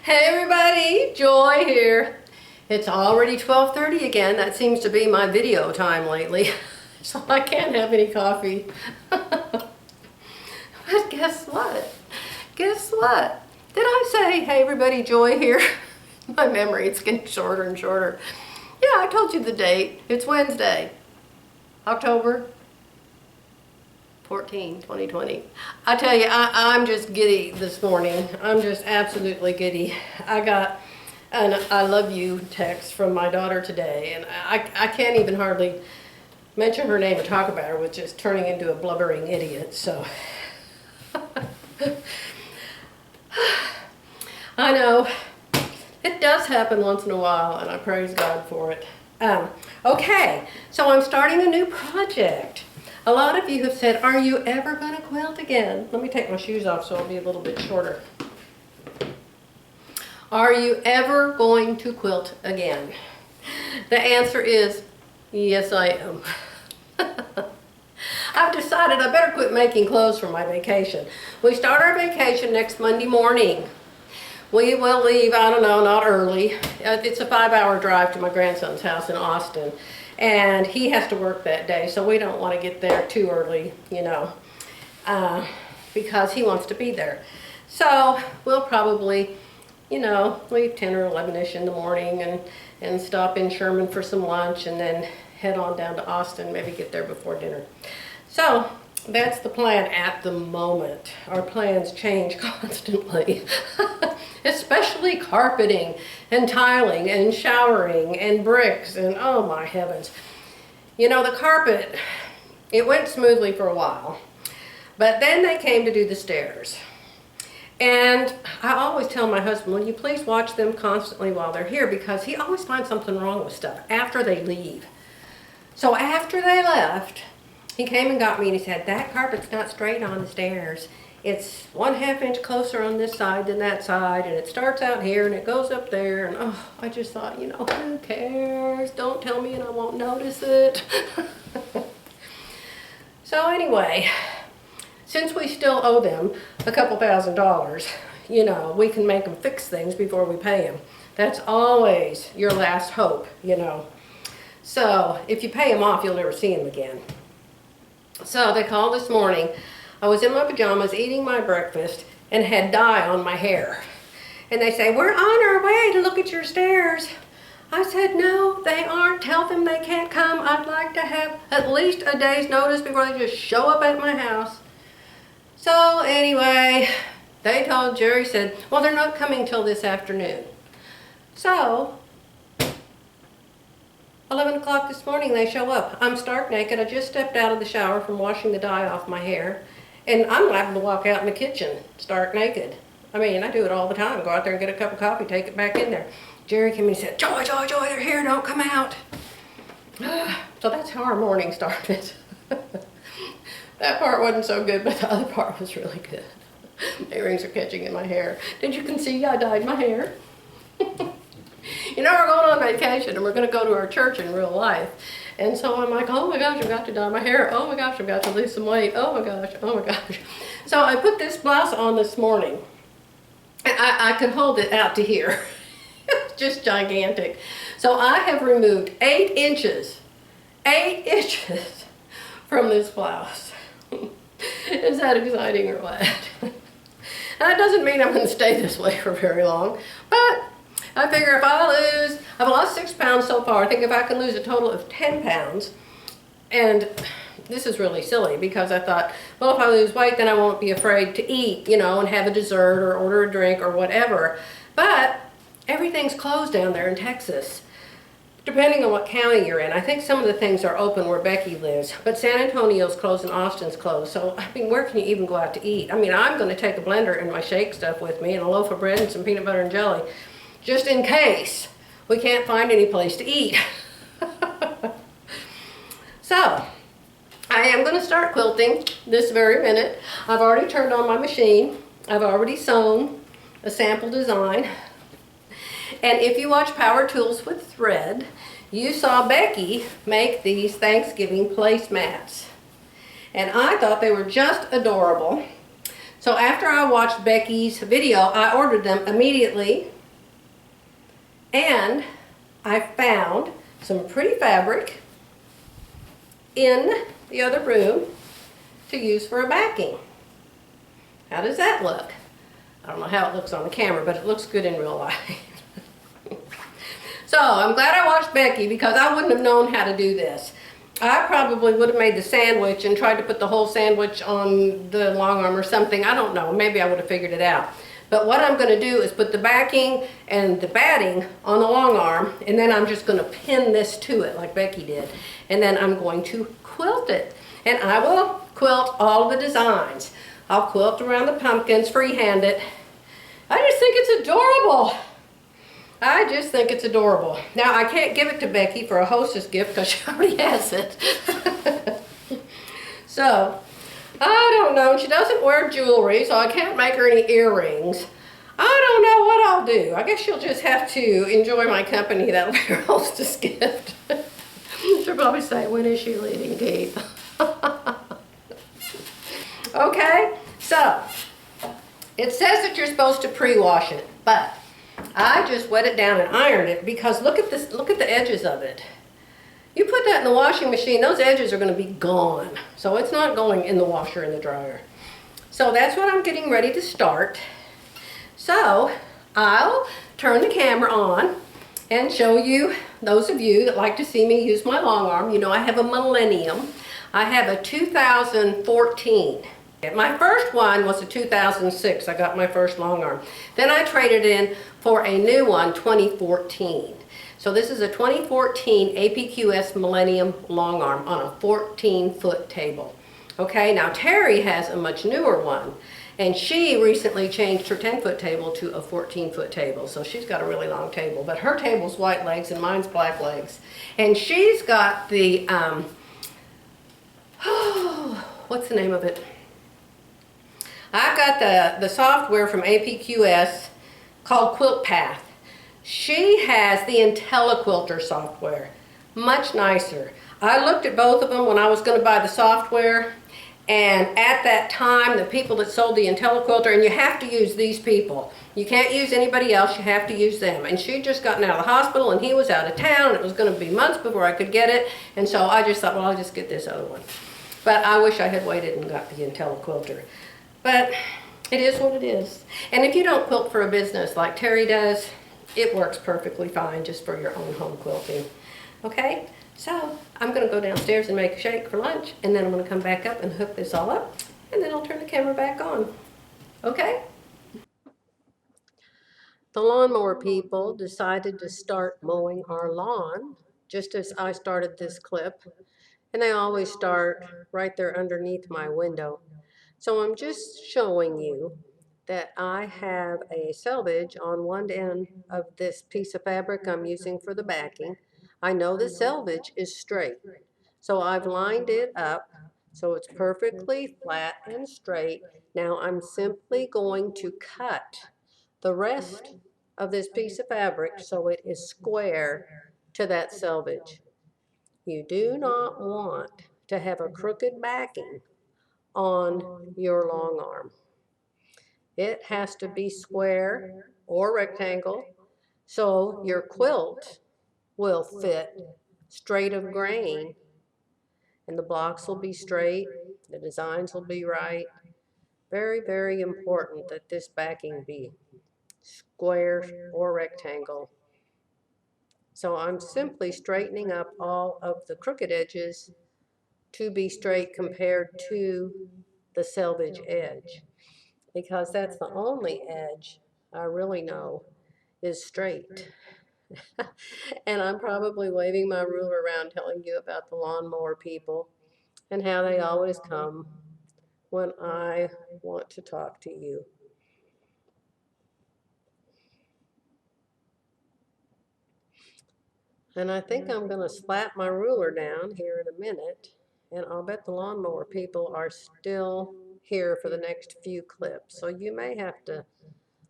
Hey everybody, Joy here. It's already 12:30 again. That seems to be my video time lately. So I can't have any coffee. But guess what? Guess what? Did I say, hey everybody, Joy here? My memory, it's getting shorter and shorter. Yeah, I told you the date. It's Wednesday, October 14, 2020. I tell you, I'm just giddy this morning. I'm just absolutely giddy. I got an I love you text from my daughter today, and I can't even hardly mention her name or talk about her with just turning into a blubbering idiot, so. I know, it does happen once in a while, and I praise God for it. Okay, so I'm starting a new project. A lot of you have said, are you ever going to quilt again? Let me take my shoes off so I'll be a little bit shorter. Are you ever going to quilt again? The answer is, yes I am. I've decided I better quit making clothes for my vacation. We start our vacation next Monday morning. We will leave, I don't know, not early. It's a 5-hour drive to my grandson's house in Austin. And he has to work that day, so we don't want to get there too early, you know, because he wants to be there. So we'll probably, you know, leave 10 or 11-ish in the morning and stop in Sherman for some lunch and then head on down to Austin, maybe get there before dinner. So that's the plan at the moment. Our plans change constantly, especially carpeting and tiling and showering and bricks and oh my heavens. You know, the carpet, it went smoothly for a while, but then they came to do the stairs. And I always tell my husband, will you please watch them constantly while they're here, because he always finds something wrong with stuff after they leave. So after they left, he came and got me and he said, that carpet's not straight on the stairs. It's 1/2 inch closer on this side than that side, and it starts out here and it goes up there, and oh, I just thought, you know, who cares? Don't tell me and I won't notice it. So anyway, since we still owe them a couple $1,000s, you know, we can make them fix things before we pay them. That's always your last hope, you know. So if you pay them off, you'll never see them again. So they called this morning. I was in my pajamas eating my breakfast and had dye on my hair. And they say, we're on our way to look at your stairs. I said, no, they aren't. Tell them they can't come. I'd like to have at least a day's notice before they just show up at my house. So anyway, they told Jerry, said, well, they're not coming till this afternoon. So 11 o'clock this morning they show up. I'm stark naked. I just stepped out of the shower from washing the dye off my hair. And I'm liable to walk out in the kitchen stark naked. I mean, I do it all the time. Go out there and get a cup of coffee, take it back in there. Jerry came in and said, Joy, Joy, Joy, they're here, don't come out. So that's how our morning started. That part wasn't so good, but the other part was really good. Earrings are catching in my hair. Did you see I dyed my hair? You know, we're going on vacation and we're going to go to our church in real life. And so I'm like, oh my gosh, I've got to dye my hair. Oh my gosh, I've got to lose some weight. Oh my gosh, oh my gosh. So I put this blouse on this morning. And I could hold it out to here. It's just gigantic. So I have removed 8 inches from this blouse. Is that exciting or what? And that doesn't mean I'm going to stay this way for very long, but I figure if I've lost 6 pounds so far. I think if I can lose a total of 10 pounds, and this is really silly because I thought, well, if I lose weight, then I won't be afraid to eat, you know, and have a dessert or order a drink or whatever. But everything's closed down there in Texas, depending on what county you're in. I think some of the things are open where Becky lives, but San Antonio's closed and Austin's closed. So, I mean, where can you even go out to eat? I mean, I'm going to take a blender and my shake stuff with me and a loaf of bread and some peanut butter and jelly, just in case we can't find any place to eat. So, I am going to start quilting this very minute. I've already turned on my machine. I've already sewn a sample design. And if you watch Power Tools with Thread, you saw Becky make these Thanksgiving placemats. And I thought they were just adorable. So after I watched Becky's video, I ordered them immediately And I found some pretty fabric in the other room to use for a backing. How does that look? I don't know how it looks on the camera, but it looks good in real life. So I'm glad I watched Becky, because I wouldn't have known how to do this. I probably would have made the sandwich and tried to put the whole sandwich on the long arm or something. I don't know. Maybe I would have figured it out. But what I'm going to do is put the backing and the batting on the long arm, and then I'm just going to pin this to it like Becky did. And then I'm going to quilt it. And I will quilt all the designs. I'll quilt around the pumpkins, freehand it. I just think it's adorable. I just think it's adorable. Now, I can't give it to Becky for a hostess gift because she already has it. So, I don't know. She doesn't wear jewelry, so I can't make her any earrings. I don't know what I'll do. I guess she'll just have to enjoy my company. That'll be her hostess gift. She'll probably say, when is she leaving, Keith? Okay, so it says that you're supposed to pre-wash it, but I just wet it down and ironed it, because look at this, look at the edges of it. You put that in the washing machine, those edges are going to be gone. So it's not going in the washer and the dryer. So that's what I'm getting ready to start. So I'll turn the camera on and show you, those of you that like to see me use my long arm. You know, I have a Millennium. I have a 2014. My first one was a 2006. I got my first long arm. Then I traded in for a new one, 2014. So this is a 2014 APQS Millennium long arm on a 14-foot table. Okay, now Terry has a much newer one, and she recently changed her 10-foot table to a 14-foot table. So she's got a really long table, but her table's white legs and mine's black legs. And she's got the, what's the name of it? I've got the software from APQS called Quilt Path. She has the IntelliQuilter software, much nicer. I looked at both of them when I was going to buy the software, and at that time, the people that sold the IntelliQuilter, and you have to use these people. You can't use anybody else, you have to use them. And she'd just gotten out of the hospital, and he was out of town, and it was going to be months before I could get it, and so I just thought, well, I'll just get this other one. But I wish I had waited and got the IntelliQuilter. But it is what it is. And if you don't quilt for a business like Terry does, it works perfectly fine just for your own home quilting. Okay, so I'm going to go downstairs and make a shake for lunch, and then I'm going to come back up and hook this all up, and then I'll turn the camera back on. Okay? The lawnmower people decided to start mowing our lawn just as I started this clip, and they always start right there underneath my window. So I'm just showing you that I have a selvage on one end of this piece of fabric I'm using for the backing. I know the selvage is straight, so I've lined it up so it's perfectly flat and straight. Now I'm simply going to cut the rest of this piece of fabric so it is square to that selvage. You do not want to have a crooked backing on your long arm. It has to be square or rectangle, so your quilt will fit straight of grain, and the blocks will be straight, the designs will be right. Very, very important that this backing be square or rectangle. So I'm simply straightening up all of the crooked edges to be straight compared to the selvage edge, because that's the only edge I really know is straight. And I'm probably waving my ruler around telling you about the lawnmower people and how they always come when I want to talk to you. And I think I'm going to slap my ruler down here in a minute, and I'll bet the lawnmower people are still here for the next few clips. So you may have to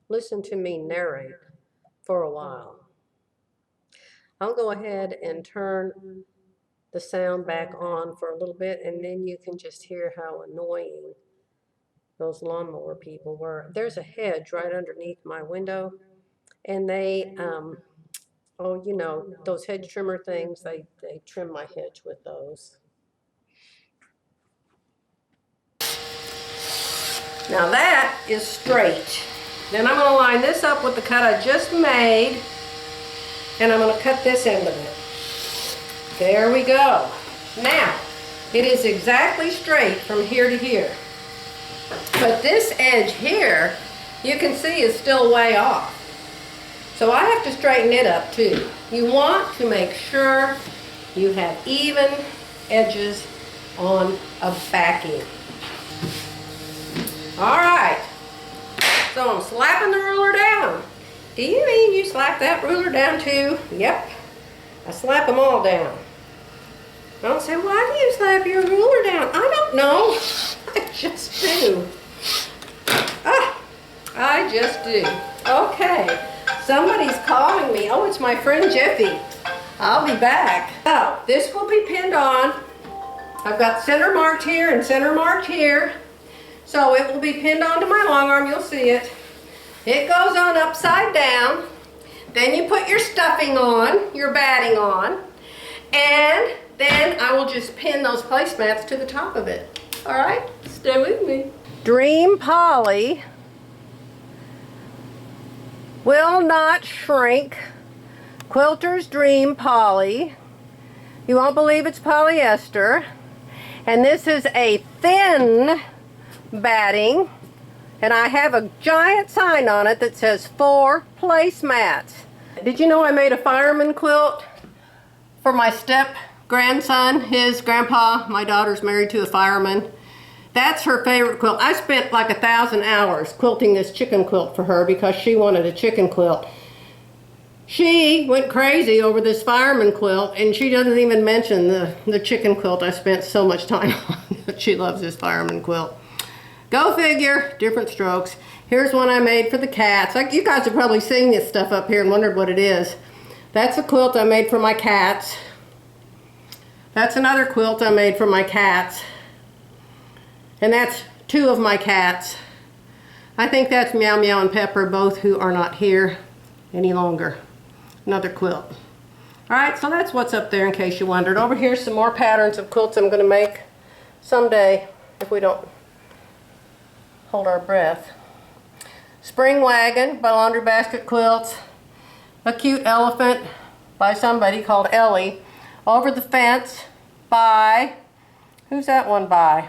listen to me narrate for a while. I'll go ahead and turn the sound back on for a little bit, and then you can just hear how annoying those lawnmower people were. There's a hedge right underneath my window, and they Oh, you know, those hedge trimmer things, they trim my hedge with those. Now that is straight. Then I'm gonna line this up with the cut I just made, and I'm gonna cut this end of it. There we go. Now, it is exactly straight from here to here. But this edge here, you can see is still way off. So I have to straighten it up too. You want to make sure you have even edges on a backing. All right, so I'm slapping the ruler down. Do you mean you slap that ruler down too? Yep, I slap them all down. Don't say, why do you slap your ruler down? I don't know, I just do. I just do. Okay, somebody's calling me. Oh, it's my friend Jeffy. I'll be back. Oh, this will be pinned on. I've got center marked here and center marked here. So it will be pinned onto my long arm, you'll see it. It goes on upside down. Then you put your stuffing on, your batting on, and then I will just pin those placemats to the top of it. All right, stay with me. Dream Poly will not shrink. Quilter's Dream Poly. You won't believe it's polyester. And this is a thin batting, and I have a giant sign on it that says 4 placemats. Did you know I made a fireman quilt for my step grandson? His grandpa, my daughter's married to a fireman. That's her favorite quilt. I spent like 1,000 hours quilting this chicken quilt for her because she wanted a chicken quilt. She went crazy over this fireman quilt, and she doesn't even mention the chicken quilt I spent so much time on. She loves this fireman quilt. Go figure, different strokes. Here's one I made for the cats. Like, you guys have probably seen this stuff up here and wondered what it is. That's a quilt I made for my cats. That's another quilt I made for my cats. And that's 2 of my cats. I think that's Meow Meow and Pepper, both who are not here any longer. Another quilt. All right, so that's what's up there in case you wondered. Over here, some more patterns of quilts I'm going to make someday if we don't hold our breath. Spring Wagon by Laundry Basket Quilts. A Cute Elephant by somebody called Ellie. Over the Fence by, who's that one by?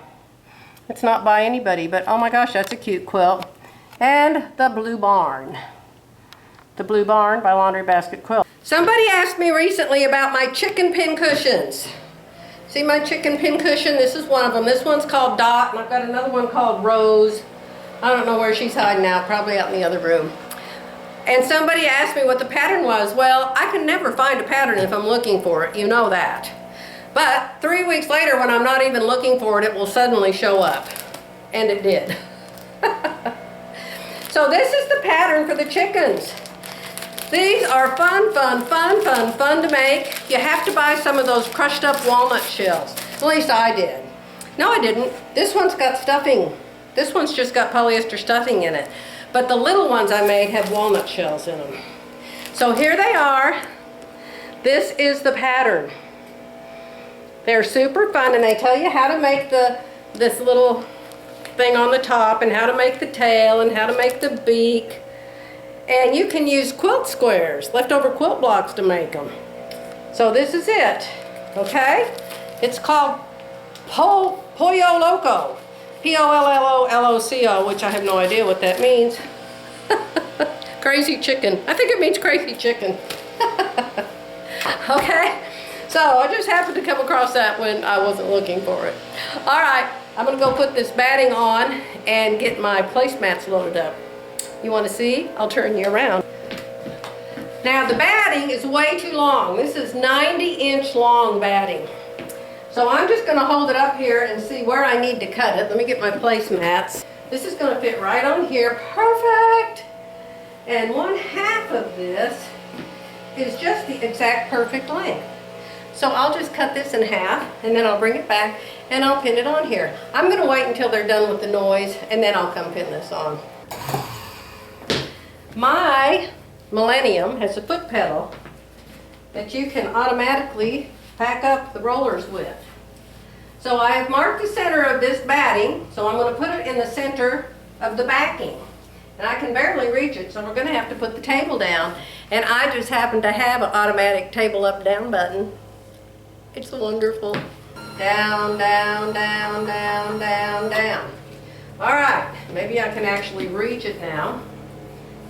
It's not by anybody, but oh my gosh, that's a cute quilt. And The Blue Barn. The Blue Barn by Laundry Basket Quilt. Somebody asked me recently about my chicken pin cushions. See my chicken pin cushion? This is one of them. This one's called Dot, and I've got another one called Rose. I don't know where she's hiding out, probably out in the other room. And somebody asked me what the pattern was. Well, I can never find a pattern if I'm looking for it, you know that. But 3 weeks later, when I'm not even looking for it, it will suddenly show up. And it did. So this is the pattern for the chickens. These are fun to make. You have to buy some of those crushed up walnut shells. At least I did. No, I didn't. This one's got stuffing. This one's just got polyester stuffing in it. But the little ones I made have walnut shells in them. So here they are. This is the pattern. They're super fun, and they tell you how to make this little thing on the top, and how to make the tail, and how to make the beak. And you can use quilt squares, leftover quilt blocks, to make them. So this is it, okay? It's called Pollo Loco. P-O-L-L-O-L-O-C-O, which I have no idea what that means. Crazy chicken. I think it means crazy chicken. Okay? So I just happened to come across that when I wasn't looking for it. All right, I'm gonna go put this batting on and get my placemats loaded up. You wanna see? I'll turn you around. Now the batting is way too long. This is 90-inch long batting. So I'm just gonna hold it up here and see where I need to cut it. Let me get my placemats. This is gonna fit right on here, perfect. And 1/2 of this is just the exact perfect length. So I'll just cut this in half, and then I'll bring it back and I'll pin it on here. I'm gonna wait until they're done with the noise, and then I'll come pin this on. My Millennium has a foot pedal that you can automatically pack up the rollers with. So I have marked the center of this batting, so I'm going to put it in the center of the backing. And I can barely reach it, so we're going to have to put the table down. And I just happen to have an automatic table up down button. It's wonderful. Down, down, down, down, down, down. All right, maybe I can actually reach it now.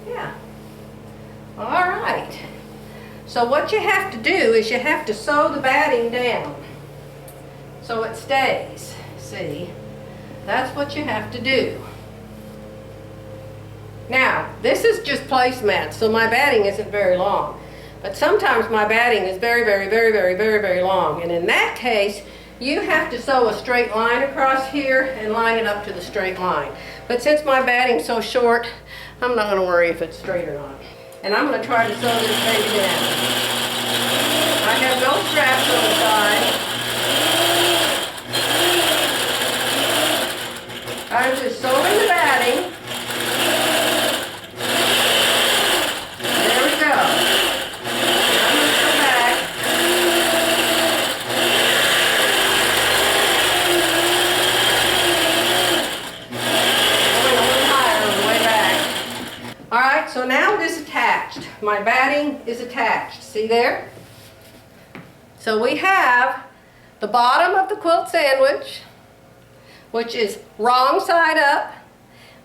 Yeah. All right. So what you have to do is you have to sew the batting down so it stays. See? That's what you have to do. Now, this is just placemats, so my batting isn't very long. But sometimes my batting is very, very, very, very, very, very long. And in that case, you have to sew a straight line across here and line it up to the straight line. But since my batting's so short, I'm not going to worry if it's straight or not. And I'm going to try to sew this baby down. I have no straps on the side. I'm just sewing the batting. There we go. I'm going to come back. Going a little higher on the way back. All right, so now this is attached. My batting is attached. See there? So we have the bottom of the quilt sandwich, which is wrong side up.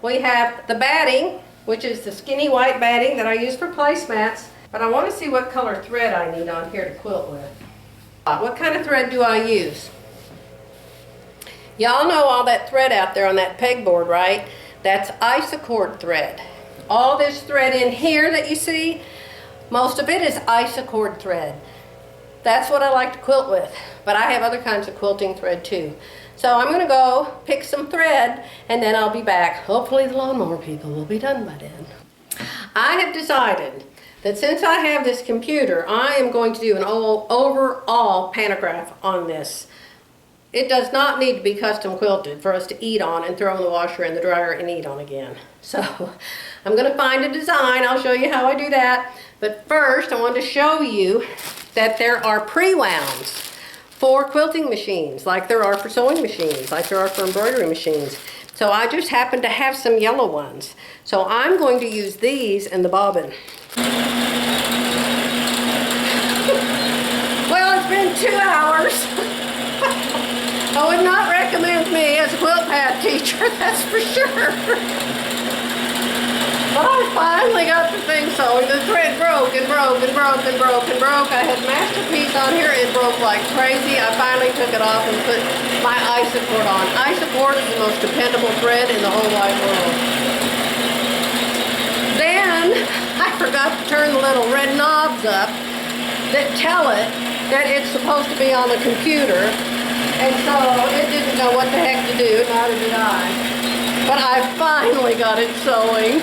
We have the batting, which is the skinny white batting that I use for placemats. But I want to see what color thread I need on here to quilt with. What kind of thread do I use? Y'all know all that thread out there on that pegboard, right? That's isocord thread. All this thread in here that you see, most of it is isocord thread. That's what I like to quilt with, but I have other kinds of quilting thread too. So I'm going to go pick some thread and then I'll be back. Hopefully the lawnmower people will be done by then. I have decided that since I have this computer, I am going to do an overall pantograph on this. It does not need to be custom quilted for us to eat on and throw in the washer and the dryer and eat on again. So I'm going to find a design. I'll show you how I do that. But first I want to show you that there are pre-wounds for quilting machines, like there are for sewing machines, like there are for embroidery machines. So I just happen to have some yellow ones. So I'm going to use these and the bobbin. Well, it's been 2 hours. I would not recommend me as a Quilt Path teacher, that's for sure. But I finally got the thing sewing. The thread broke and broke and broke and broke and broke. I had Masterpiece on here. It broke like crazy. I finally took it off and put my isocord on. Isocord is the most dependable thread in the whole wide world. Then I forgot to turn the little red knobs up that tell it that it's supposed to be on the computer. And so it didn't know what the heck to do, neither did I. But I finally got it sewing.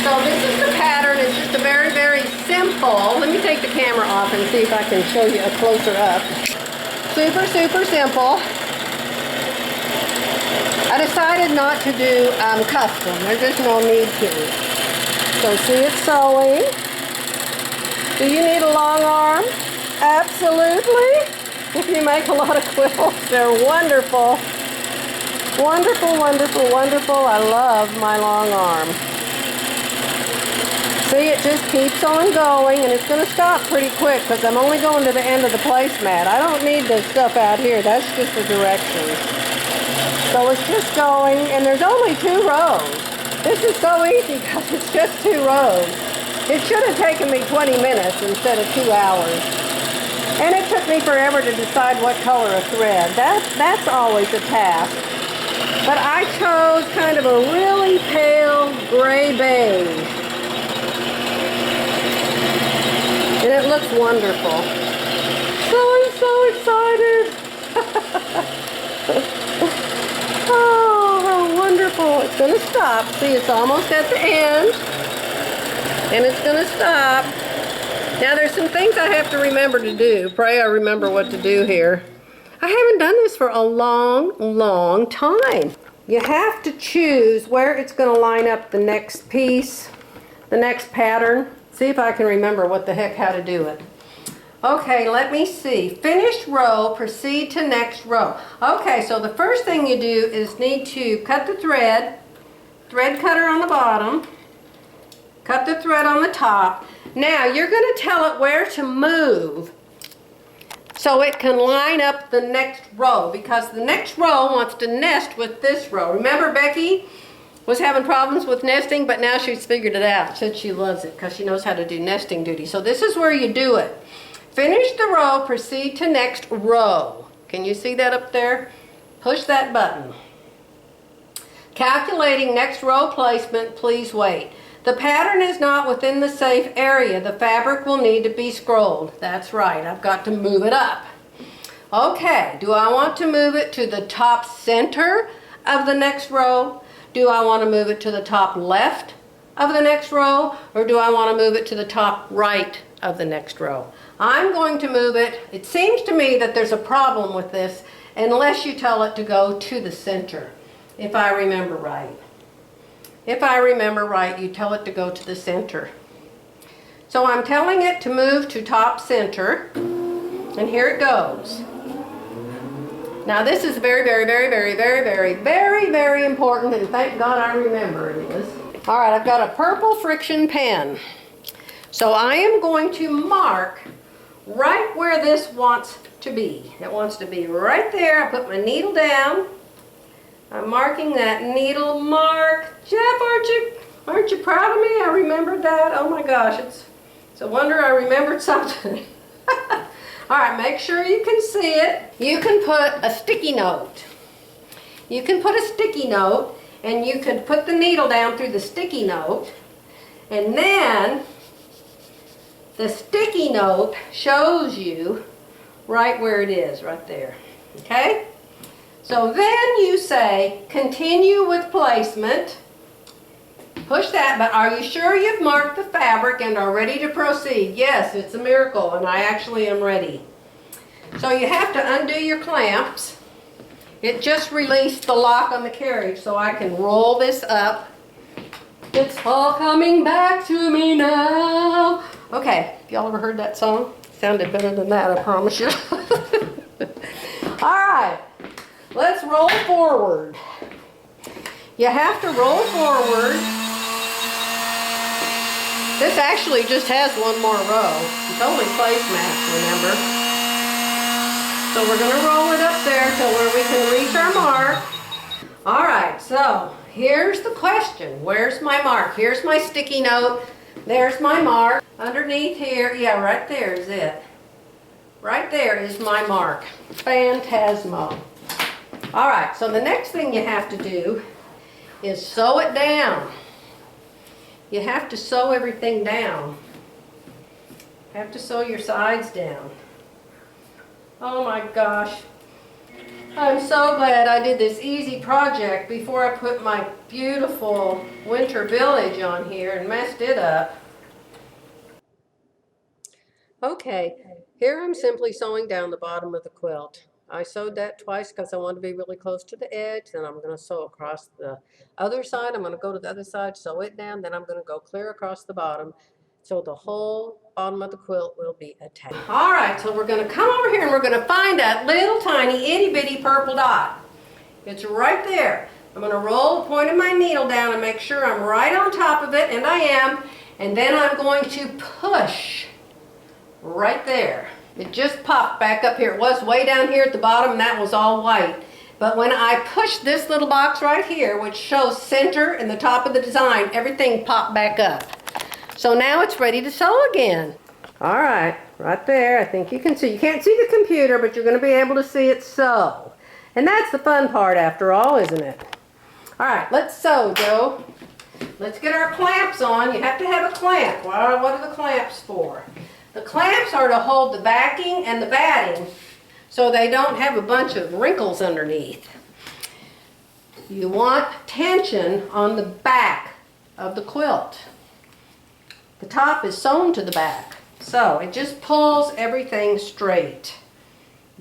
So this is the pattern. It's just a very, very simple. Let me take the camera off and see if I can show you a closer up. Super, super simple. I decided not to do custom. There's just no need to. So see it sewing. Do you need a long arm? Absolutely. If you make a lot of quilts, they're wonderful. Wonderful, wonderful, wonderful. I love my long arm. See, it just keeps on going, and it's going to stop pretty quick because I'm only going to the end of the placemat. I don't need this stuff out here. That's just the directions. So it's just going, and there's only 2 rows. This is so easy because it's just 2 rows. It should have taken me 20 minutes instead of 2 hours. And it took me forever to decide what color of thread. That's always a task. But I chose kind of a really pale gray beige. And it looks wonderful. So I'm so excited. Oh, how wonderful. It's going to stop. See, it's almost at the end. And it's going to stop. Now there's some things I have to remember to do. Pray I remember what to do here. I haven't done this for a long, long time. You have to choose where it's going to line up the next piece, the next pattern. See if I can remember what the heck how to do it. Okay, let me see. Finished row, proceed to next row. Okay, so the first thing you do is need to cut the thread cutter on the bottom, cut the thread on the top. Now you're going to tell it where to move so it can line up the next row, because the next row wants to nest with this row. Remember, Becky was having problems with nesting, but now she's figured it out. Said she loves it because she knows how to do nesting duty. So this is where you do it. Finish the row, proceed to next row. Can you see that up there? Push that button. Calculating next row placement, please wait. The pattern is not within the safe area. The fabric will need to be scrolled. That's right, I've got to move it up. Okay, do I want to move it to the top center of the next row? Do I want to move it to the top left of the next row? Or do I want to move it to the top right of the next row? I'm going to move it. It seems to me that there's a problem with this unless you tell it to go to the center, if I remember right. If I remember right, you tell it to go to the center. So I'm telling it to move to top center, and here it goes. Now this is very, very, very, very, very, very, very, very important, and thank God I remember it is. All right, I've got a purple friction pen. So I am going to mark right where this wants to be. It wants to be right there. I put my needle down. I'm marking that needle mark. Jeff, aren't you proud of me? I remembered that. Oh my gosh, it's a wonder I remembered something. All right, make sure you can see it. You can put a sticky note. You can put a sticky note, and you can put the needle down through the sticky note, and then the sticky note shows you right where it is, right there. Okay? So then you say, continue with placement. Push that, but are you sure you've marked the fabric and are ready to proceed? Yes, it's a miracle, and I actually am ready. So you have to undo your clamps. It just released the lock on the carriage, so I can roll this up. It's all coming back to me now. Okay, have y'all ever heard that song? Sounded better than that, I promise you. All right. Let's roll forward. You have to roll forward. This actually just has one more row. It's only placemats, remember? So we're going to roll it up there till where we can reach our mark. All right, so here's the question. Where's my mark? Here's my sticky note. There's my mark. Underneath here, yeah, right there is it. Right there is my mark. Phantasmo. All right, so the next thing you have to do is sew it down. You have to sew everything down. You have to sew your sides down. Oh my gosh. I'm so glad I did this easy project before I put my beautiful winter village on here and messed it up. Okay, here I'm simply sewing down the bottom of the quilt. I sewed that twice because I want to be really close to the edge. Then I'm going to sew across the other side. I'm going to go to the other side, sew it down. Then I'm going to go clear across the bottom. So the whole bottom of the quilt will be attached. All right, so we're going to come over here and we're going to find that little tiny itty bitty purple dot. It's right there. I'm going to roll the point of my needle down and make sure I'm right on top of it, and I am. And then I'm going to push right there. It just popped back up here. It was way down here at the bottom, and that was all white. But when I push this little box right here, which shows center and the top of the design, everything popped back up. So now it's ready to sew again. All right, right there. I think you can see. You can't see the computer, but you're going to be able to see it sew. And that's the fun part after all, isn't it? All right, let's sew, Joe. Let's get our clamps on. You have to have a clamp. What are the clamps for? The clamps are to hold the backing and the batting so they don't have a bunch of wrinkles underneath. You want tension on the back of the quilt. The top is sewn to the back, so it just pulls everything straight.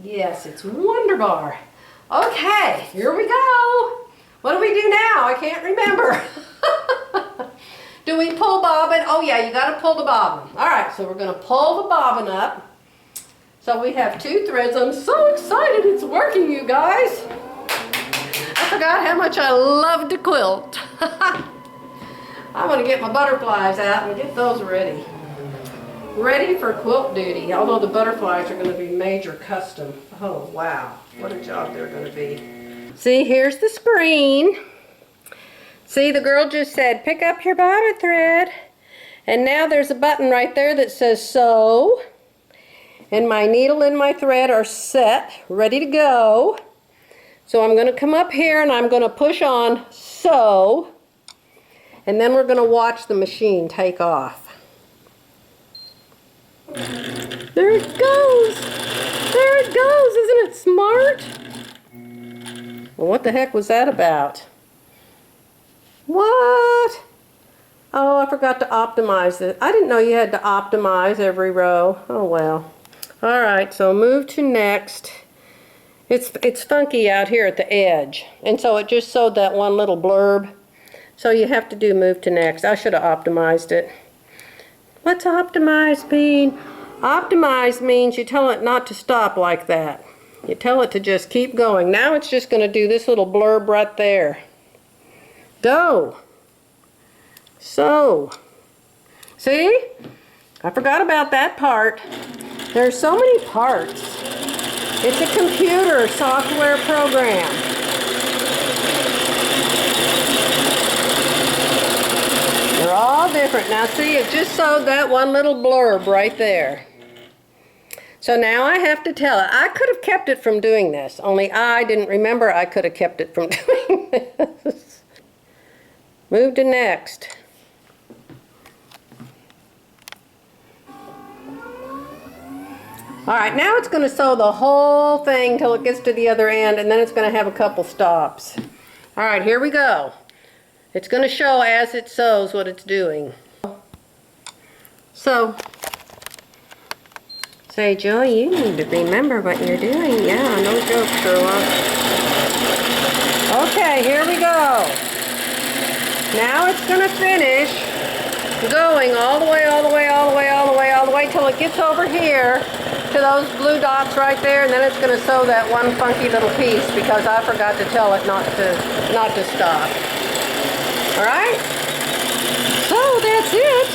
Yes, it's wonderbar. Okay, here we go. What do we do now? I can't remember. Do we pull bobbin? Oh yeah, you got to pull the bobbin. All right, so we're going to pull the bobbin up. So we have 2 threads. I'm so excited it's working, you guys. I forgot how much I love to quilt. I'm gonna get my butterflies out and get those ready. Ready for quilt duty, although the butterflies are gonna be major custom. Oh wow, what a job they're gonna be. See, here's the screen. See, the girl just said, pick up your bobby thread. And now there's a button right there that says sew. And my needle and my thread are set, ready to go. So I'm going to come up here and I'm going to push on sew. And then we're going to watch the machine take off. There it goes. There it goes. Isn't it smart? Well, what the heck was that about? What? Oh, I forgot to optimize it. I didn't know you had to optimize every row. Oh well. All right, so move to next. It's funky out here at the edge, and so it just sewed that one little blurb. So you have to do move to next. I should have optimized it. What's optimize mean? Optimize means you tell it not to stop like that. You tell it to just keep going. Now it's just going to do this little blurb right there. Go. So, see? I forgot about that part. There's so many parts. It's a computer software program. They're all different. Now see, it just sewed that one little blurb right there. So now I have to tell it. I could have kept it from doing this, only I didn't remember I could have kept it from doing this. Move to next. All right, now it's going to sew the whole thing till it gets to the other end, and then it's going to have a couple stops. All right, here we go. It's going to show as it sews what it's doing. So, say, Joy, you need to remember what you're doing. Yeah, no joke, Sherlock. Okay, here we go. Now it's going to finish going all the way, all the way, all the way, all the way, all the way till it gets over here to those blue dots right there, and then it's going to sew that one funky little piece because I forgot to tell it not to stop. All right? So that's it.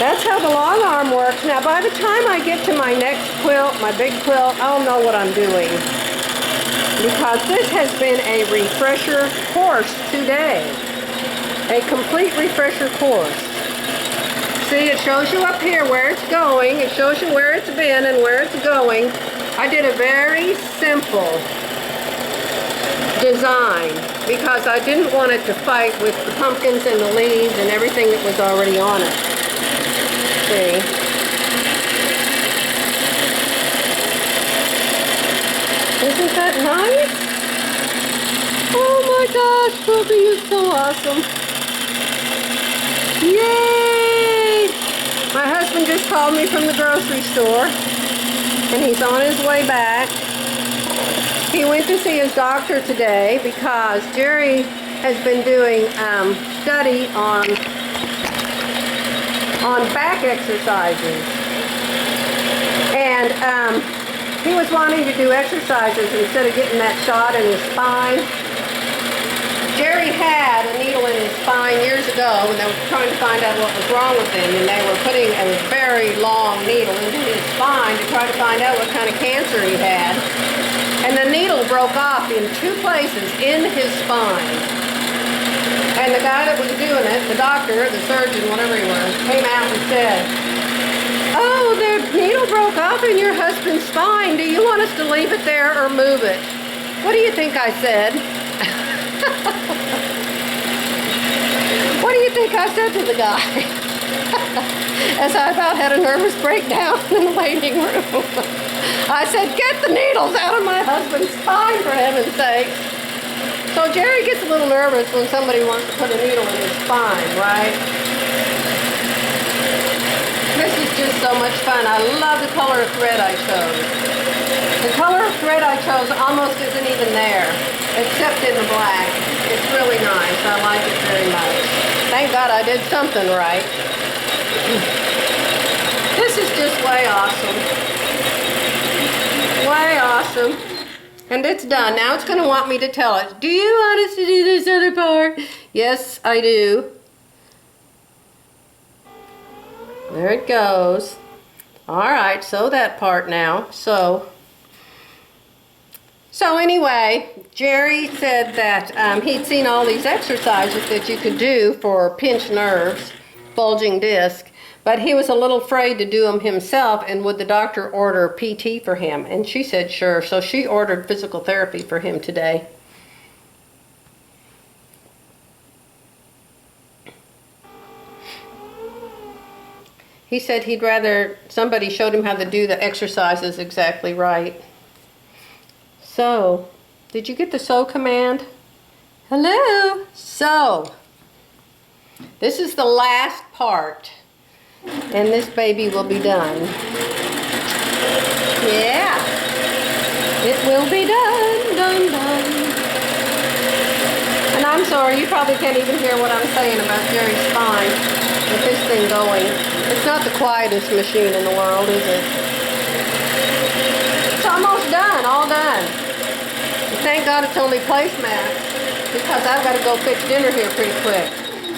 That's how the long arm works. Now by the time I get to my next quilt, my big quilt, I'll know what I'm doing. Because this has been a refresher course today. A complete refresher course. See, it shows you up here where it's going. It shows you where it's been and where it's going. I did a very simple design because I didn't want it to fight with the pumpkins and the leaves and everything that was already on it. See? Isn't that nice? Oh my gosh, Booby is so awesome. Yay! My husband just called me from the grocery store, and he's on his way back. He went to see his doctor today because Jerry has been doing study on back exercises. And he was wanting to do exercises instead of getting that shot in his spine. Jerry had a needle in his spine years ago, and they were trying to find out what was wrong with him, and they were putting a very long needle into his spine to try to find out what kind of cancer he had. And the needle broke off in 2 places in his spine. And the guy that was doing it, the doctor, the surgeon, whatever he was, came out and said, "Oh, the needle broke off in your husband's spine. Do you want us to leave it there or move it?" What do you think I said? What do you think I said to the guy? As I about had a nervous breakdown in the waiting room. I said, "Get the needles out of my husband's spine, for heaven's sake." So Jerry gets a little nervous when somebody wants to put a needle in his spine, right? This is just so much fun. I love the color of thread I chose. The color of thread I chose almost isn't even there, except in the black. It's really nice. I like it very much. Thank God I did something right. This This is just way awesome. Way awesome. And it's done. Now it's going to want me to tell it, do you want us to do this other part? Yes, I do. There it goes. Alright, sew that part now. So anyway, Jerry said that he'd seen all these exercises that you could do for pinched nerves, bulging disc, but he was a little afraid to do them himself, and would the doctor order PT for him? And she said sure, so she ordered physical therapy for him today. He said he'd rather somebody showed him how to do the exercises exactly right. So, did you get the sew command? Hello? Sew. This is the last part, and this baby will be done. Yeah, it will be done, done. And I'm sorry, you probably can't even hear what I'm saying about Jerry's spine with this thing going. It's not the quietest machine in the world, is it? It's almost done, all done. And thank God it's only placemats, because I've got to go fix dinner here pretty quick.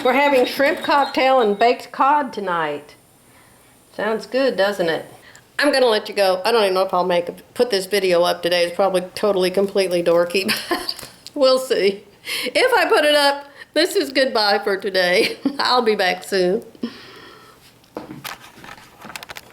We're having shrimp cocktail and baked cod tonight. Sounds good, doesn't it? I'm going to let you go. I don't even know if I'll put this video up today. It's probably totally, completely dorky, but we'll see. If I put it up, this is goodbye for today. I'll be back soon.